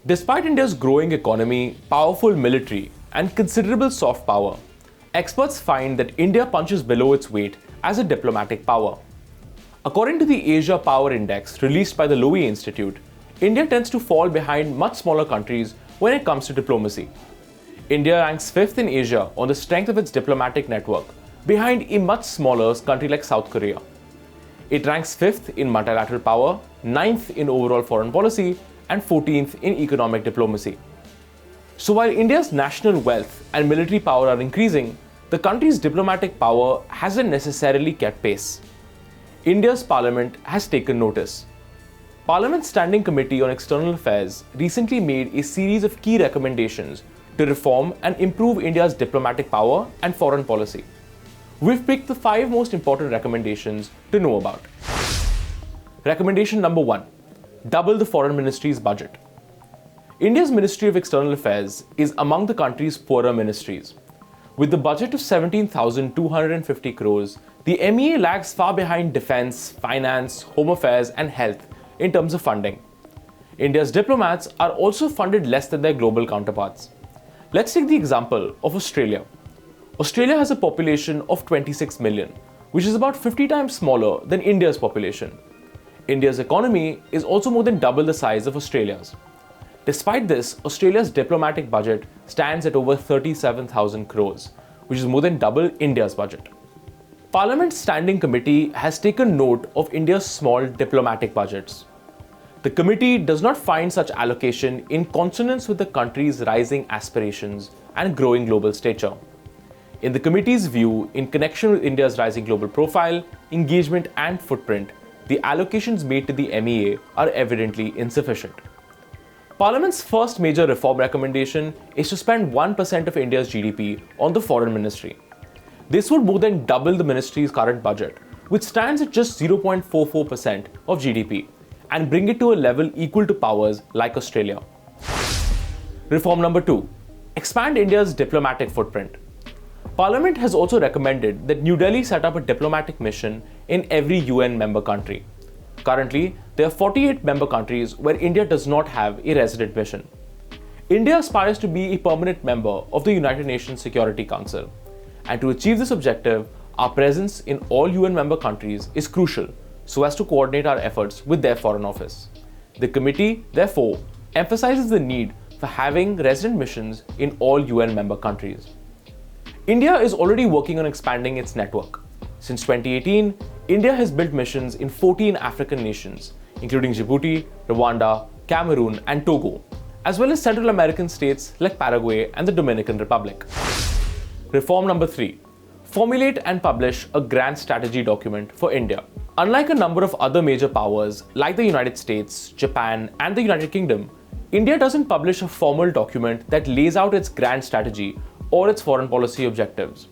Despite India's growing economy, powerful military, and considerable soft power, experts find that India punches below its weight as a diplomatic power. According to the Asia Power Index released by the Lowy Institute, India tends to fall behind much smaller countries when it comes to diplomacy. India ranks 5th in Asia on the strength of its diplomatic network, behind a much smaller country like South Korea. It ranks 5th in multilateral power, 9th in overall foreign policy, and 14th in economic diplomacy. So while India's national wealth and military power are increasing, the country's diplomatic power hasn't necessarily kept pace. India's parliament has taken notice. Parliament's Standing Committee on External Affairs recently made a series of key recommendations to reform and improve India's diplomatic power and foreign policy. We've picked the 5 most important recommendations to know about. Recommendation number 1. Double the foreign ministry's budget. India's Ministry of External Affairs is among the country's poorer ministries. With the budget of 17,250 crores, the MEA lags far behind defense, finance, home affairs, and health in terms of funding. India's diplomats are also funded less than their global counterparts. Let's take the example of Australia. Australia has a population of 26 million, which is about 50 times smaller than India's population. India's economy is also more than double the size of Australia's. Despite this, Australia's diplomatic budget stands at over 37,000 crores, which is more than double India's budget. Parliament's Standing Committee has taken note of India's small diplomatic budgets. The committee does not find such allocation in consonance with the country's rising aspirations and growing global stature. In the committee's view, in connection with India's rising global profile, engagement, and footprint, the allocations made to the MEA are evidently insufficient. Parliament's first major reform recommendation is to spend 1% of India's GDP on the foreign ministry. This would more than double the ministry's current budget, which stands at just 0.44% of GDP, and bring it to a level equal to powers like Australia. Reform number 2. Expand India's diplomatic footprint. Parliament has also recommended that New Delhi set up a diplomatic mission in every UN member country. Currently, there are 48 member countries where India does not have a resident mission. India aspires to be a permanent member of the United Nations Security Council, and to achieve this objective, our presence in all UN member countries is crucial so as to coordinate our efforts with their Foreign Office. The committee, therefore, emphasizes the need for having resident missions in all UN member countries. India is already working on expanding its network. Since 2018, India has built missions in 14 African nations, including Djibouti, Rwanda, Cameroon, and Togo, as well as Central American states like Paraguay and the Dominican Republic. Reform number 3. Formulate and publish a grand strategy document for India. Unlike a number of other major powers like the United States, Japan, and the United Kingdom, India doesn't publish a formal document that lays out its grand strategy or its foreign policy objectives.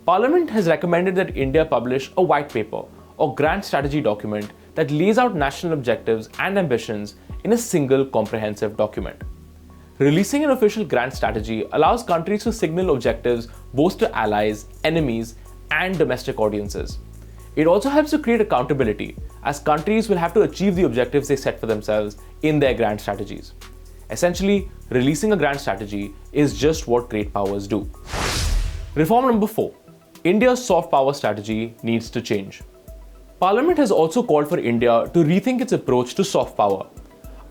Parliament has recommended that India publish a white paper or grand strategy document that lays out national objectives and ambitions in a single comprehensive document. Releasing an official grand strategy allows countries to signal objectives both to allies, enemies, and domestic audiences. It also helps to create accountability, as countries will have to achieve the objectives they set for themselves in their grand strategies. Essentially, releasing a grand strategy is just what great powers do. Reform number 4. India's soft power strategy needs to change. Parliament has also called for India to rethink its approach to soft power.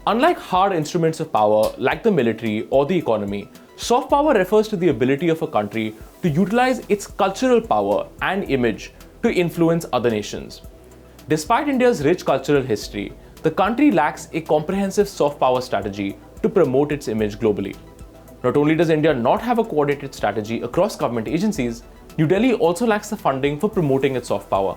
Unlike hard instruments of power like the military or the economy, soft power refers to the ability of a country to utilize its cultural power and image to influence other nations. Despite India's rich cultural history, the country lacks a comprehensive soft power strategy to promote its image globally. Not only does India not have a coordinated strategy across government agencies, New Delhi also lacks the funding for promoting its soft power.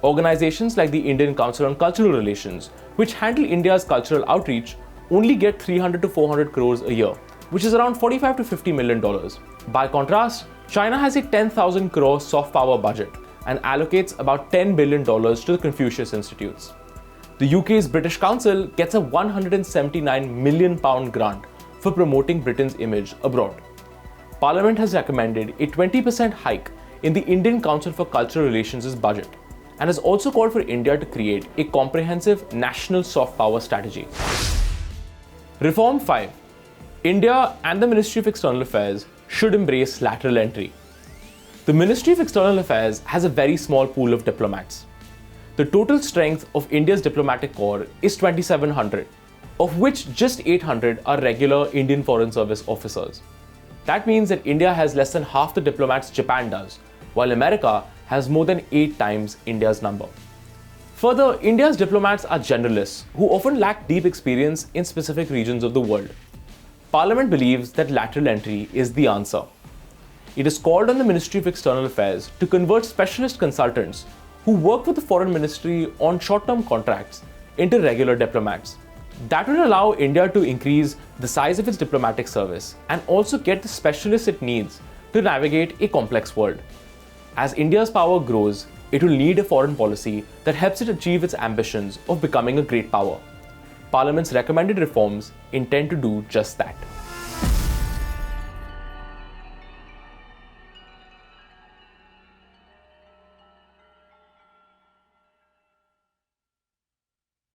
Organizations like the Indian Council on Cultural Relations, which handle India's cultural outreach, only get 300 to 400 crores a year, which is around $45 to $50 million. By contrast, China has a 10,000 crore soft power budget and allocates about $10 billion to the Confucius Institutes. The UK's British Council gets a £179 million grant for promoting Britain's image abroad. Parliament has recommended a 20% hike in the Indian Council for Cultural Relations' budget and has also called for India to create a comprehensive national soft power strategy. Reform 5. India and the Ministry of External Affairs should embrace lateral entry. The Ministry of External Affairs has a very small pool of diplomats. The total strength of India's diplomatic corps is 2,700, of which just 800 are regular Indian Foreign Service officers. That means that India has less than half the diplomats Japan does, while America has more than 8 times India's number. Further, India's diplomats are generalists who often lack deep experience in specific regions of the world. Parliament believes that lateral entry is the answer. It has called on the Ministry of External Affairs to convert specialist consultants who work for the Foreign Ministry on short-term contracts into regular diplomats. That will allow India to increase the size of its diplomatic service and also get the specialists it needs to navigate a complex world. As India's power grows, it will need a foreign policy that helps it achieve its ambitions of becoming a great power. Parliament's recommended reforms intend to do just that.